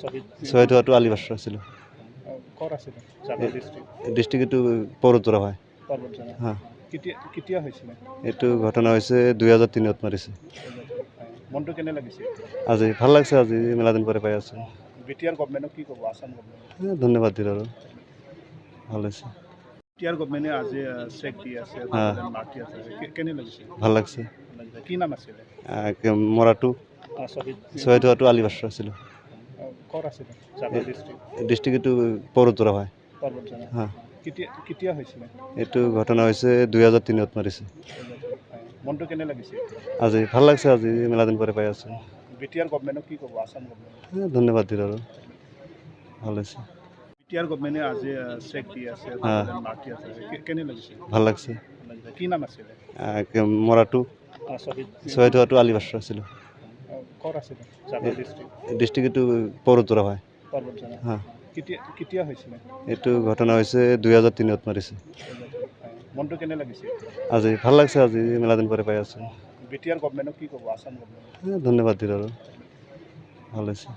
শ্বহীদ হোৱাটো আলিবাসৰ আছিলোঁ। ক'ত আছিলে জাগা ডিষ্ট্ৰিক্ট ডিষ্ট্ৰিক্ট এইটো পৰ্বতজৰা হয়। পৰ্বতজৰা হা কেতিয়া হৈছিলে এইটো ঘটনা হৈছে 2003 মাৰিছে। মনটো কেনে লাগিছে আজি ভাল লাগছে, আজি মেলা দিন পৰে পাই আছো। বিটিআৰ গভৰ্ণমেণ্টক কি ক'ব আসাম গভৰ্ণমেণ্ট ধন্যবাদ দিল আৰু ভাল হৈছে। বিটিআৰ গভৰ্ণমেণ্টে আজি চেক দি আছে মাৰ্টি আছে কেনে লাগিছে ভাল লাগছে। কি নাম আছিলে মৰাটো শ্বহীদ হোৱাটো আলিবাসৰ আছিলোঁ। ক'ত আছিলে জাগা ডিষ্ট্ৰিক্ট ডিষ্ট্ৰিক্ট এইটো পৰ্বতজৰা হয়। পৰ্বতজৰা হা কেতিয়া হৈছিলে এইটো ঘটনা হৈছে 2003 মাৰিছে। মনটো কেনে লাগিছে আজি ভাল লাগছে, আজি মেলা দিন পৰে পাই আছো। বিটিআৰ গভৰ্ণমেণ্টক কি ক'ব আসাম গভৰ্ণমেণ্ট ধন্যবাদ দিল আৰু ভাল হৈছে। বিটিআৰ গভৰ্ণমেণ্টে আজি চেক দি আছে মাৰ্টি আছে কেনে লাগিছে ভাল লাগছে। কি নাম আছিলে মৰাটো শ্বহীদ হোৱাটো আলিবাসৰ আছিলোঁ। ক'ত আছিলে জাগা ডিষ্ট্ৰিক্ট ডিষ্ট্ৰিক্ট এইটো পৰ্বতজৰা হয়। পৰ্বতজৰা হা কেতিয়া হৈছিলে এইটো ঘটনা হৈছে 2003 মাৰিছে। মনটো কেনে লাগিছে আজি ভাল লাগছে, আজি মেলা দিন পৰে পাই আছো। বিটিআৰ গভৰ্ণমেণ্টক কি ক'ব আসাম গভৰ্ণমেণ্ট ধন্যবাদ দিল আৰু ভাল হৈছে।